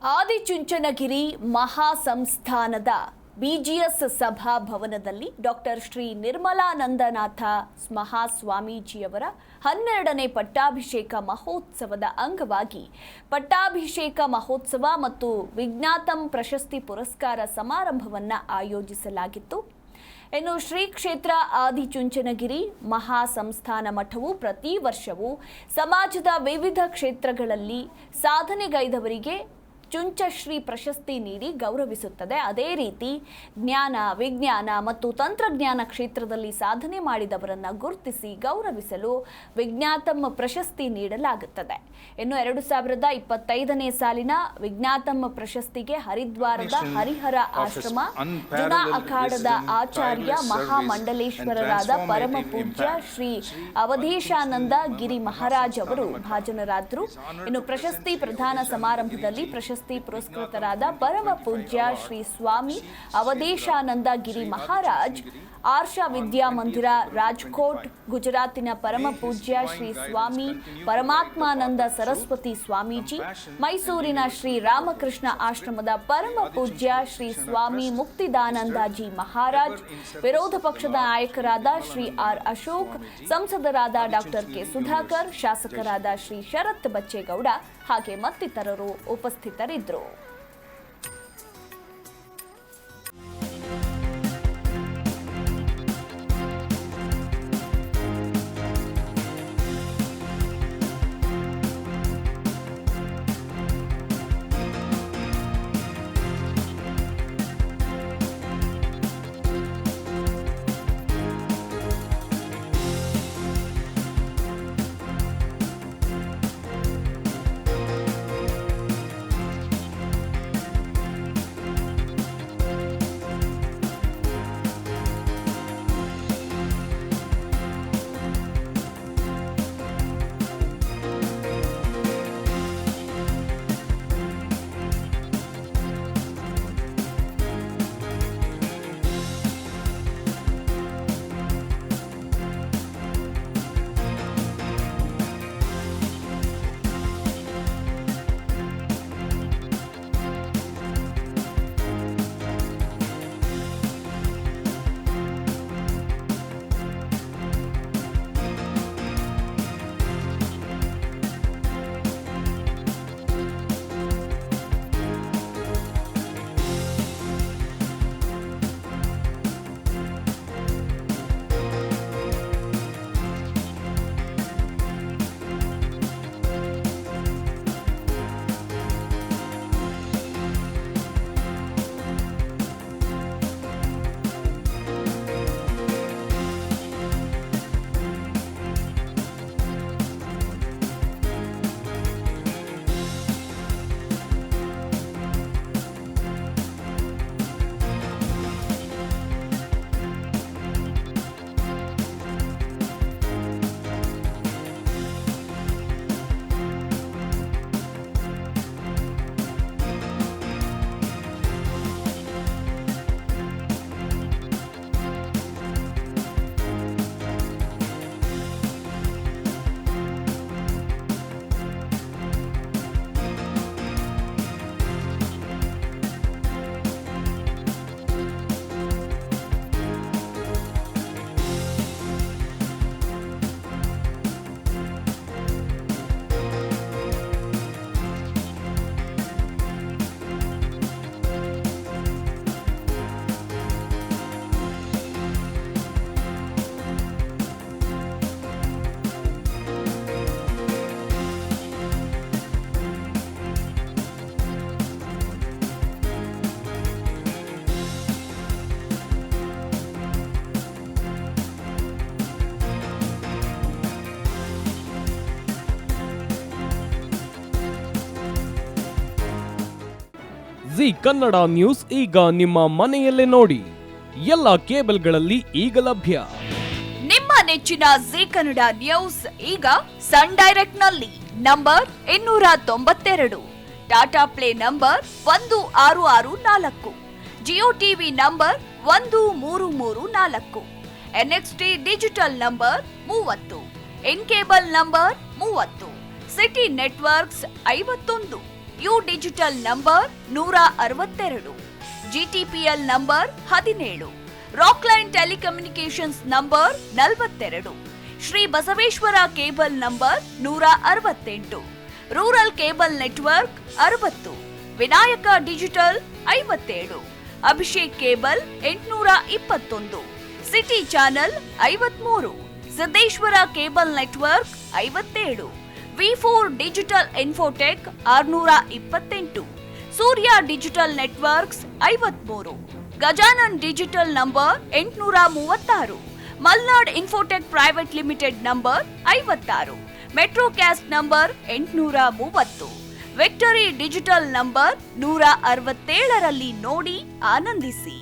Adichunchanagiri ಮಹಾಸಂಸ್ಥಾನದ BGS ಸಭಾಭವನದಲ್ಲಿ doctor Shri Nirmalanandanatha ಮಹಾಸ್ವಾಮೀಜಿಯವರ 12ನೇ ಪಟ್ಟಾಭಿಷೇಕ ಮಹೋತ್ಸವದ ಅಂಗವಾಗಿ ಪಟ್ಟಾಭಿಷೇಕ ಮಹೋತ್ಸವ ಮತ್ತು ವಿಜ್ಞಾತಂ ಪ್ರಶಸ್ತಿ ಪುರಸ್ಕಾರ ಸಮಾರಂಭವನ್ನು ಆಯೋಜಿಸಲಾಗಿತ್ತು. ಇನ್ನು ಶ್ರೀ ಕ್ಷೇತ್ರ ಆದಿಚುಂಚನಗಿರಿ ಮಹಾಸಂಸ್ಥಾನ ಮಠವು ಪ್ರತಿ ವರ್ಷವೂ ಸಮಾಜದ ವಿವಿಧ ಕ್ಷೇತ್ರಗಳಲ್ಲಿ ಸಾಧನೆಗೈದವರಿಗೆ ಚುಂಚಶ್ರೀ ಪ್ರಶಸ್ತಿ ನೀಡಿ ಗೌರವಿಸುತ್ತದೆ. ಅದೇ ರೀತಿ ಜ್ಞಾನ, ವಿಜ್ಞಾನ ಮತ್ತು ತಂತ್ರಜ್ಞಾನ ಕ್ಷೇತ್ರದಲ್ಲಿ ಸಾಧನೆ ಮಾಡಿದವರನ್ನು ಗುರುತಿಸಿ ಗೌರವಿಸಲು ವಿಜ್ಞಾತಂ ಪ್ರಶಸ್ತಿ ನೀಡಲಾಗುತ್ತದೆ. ಇನ್ನು 2025ನೇ ಸಾಲಿನ ವಿಜ್ಞಾತಂ ಪ್ರಶಸ್ತಿಗೆ ಹರಿದ್ವಾರದ ಹರಿಹರ ಆಶ್ರಮ ಜುನಾ ಅಖಾಡದ ಆಚಾರ್ಯ ಮಹಾಮಂಡಲೇಶ್ವರರಾದ ಪರಮ ಪೂಜ್ಯ ಶ್ರೀ ಅವಧೇಶಾನಂದ ಗಿರಿ ಮಹಾರಾಜ್ ಅವರು ಭಾಜನರಾದರು. ಇನ್ನು ಪ್ರಶಸ್ತಿ ಪ್ರದಾನ ಸಮಾರಂಭದಲ್ಲಿ ಪ್ರಶಸ್ತಿ ಪುರಸ್ಕೃತರಾದ ಪರಮ ಪೂಜ್ಯ ಶ್ರೀ ಸ್ವಾಮಿ ಅವಧೇಶಾನಂದ ಗಿರಿ ಮಹಾರಾಜ್ ಆರ್ಷ ವಿದ್ಯಾಮಂದಿರ ರಾಜ್ಕೋಟ್, ಗುಜರಾತಿನ ಪರಮ ಪೂಜ್ಯ ಶ್ರೀ ಸ್ವಾಮಿ ಪರಮಾತ್ಮಾನಂದ ಸರಸ್ವತಿ ಸ್ವಾಮೀಜಿ, ಮೈಸೂರಿನ ಶ್ರೀ ರಾಮಕೃಷ್ಣ ಆಶ್ರಮದ ಪರಮ ಪೂಜ್ಯ ಶ್ರೀ ಸ್ವಾಮಿ ಮುಕ್ತಿದಾನಂದಜಿ ಮಹಾರಾಜ್, ವಿರೋಧ ಪಕ್ಷದ ನಾಯಕರಾದ ಶ್ರೀ ಆರ್ ಅಶೋಕ್, ಸಂಸದರಾದ ಡಾಕ್ಟರ್ ಕೆ ಸುಧಾಕರ್, ಶಾಸಕರಾದ ಶ್ರೀ ಶರತ್ ಬಚ್ಚೇಗೌಡ ಹಾಗೆ ಮತ್ತಿತರರು ಉಪಸ್ಥಿತರಿದ್ದರು. ಜಿ ಕನ್ನಡ ನ್ಯೂಸ್ ಈಗ ನಿಮ್ಮ ಮನೆಯಲ್ಲೇ ನೋಡಿ. ಎಲ್ಲ ಕೇಬಲ್ಗಳಲ್ಲಿ ಈಗ ಲಭ್ಯ. ನಿಮ್ಮ ನೆಚ್ಚಿನ ಜಿ ಕನ್ನಡ ನ್ಯೂಸ್ ಈಗ ಸನ್ ಡೈರೆಕ್ಟ್ ನಲ್ಲಿ number 292, Tata play number 1664, Jio TV number 1334, NXT digital number 30, in cable number 30, city networks 51, U digital number 162, GTPL number 17, Rockline telecommunications number 42, Shri Basaveshwara cable number 168, rural cable network 60, Vinayaka digital 57, Abhishek cable 821, city channel 53, Siddeshwara cable network 57, ವಿ4 digital infotech 628, Surya digital networks 53, Gajanan digital number 836, Malnad infotech private limited number 56, metrocast number 830, victory digital number 167ರಲ್ಲಿ ನೋಡಿ ಆನಂದಿಸಿ.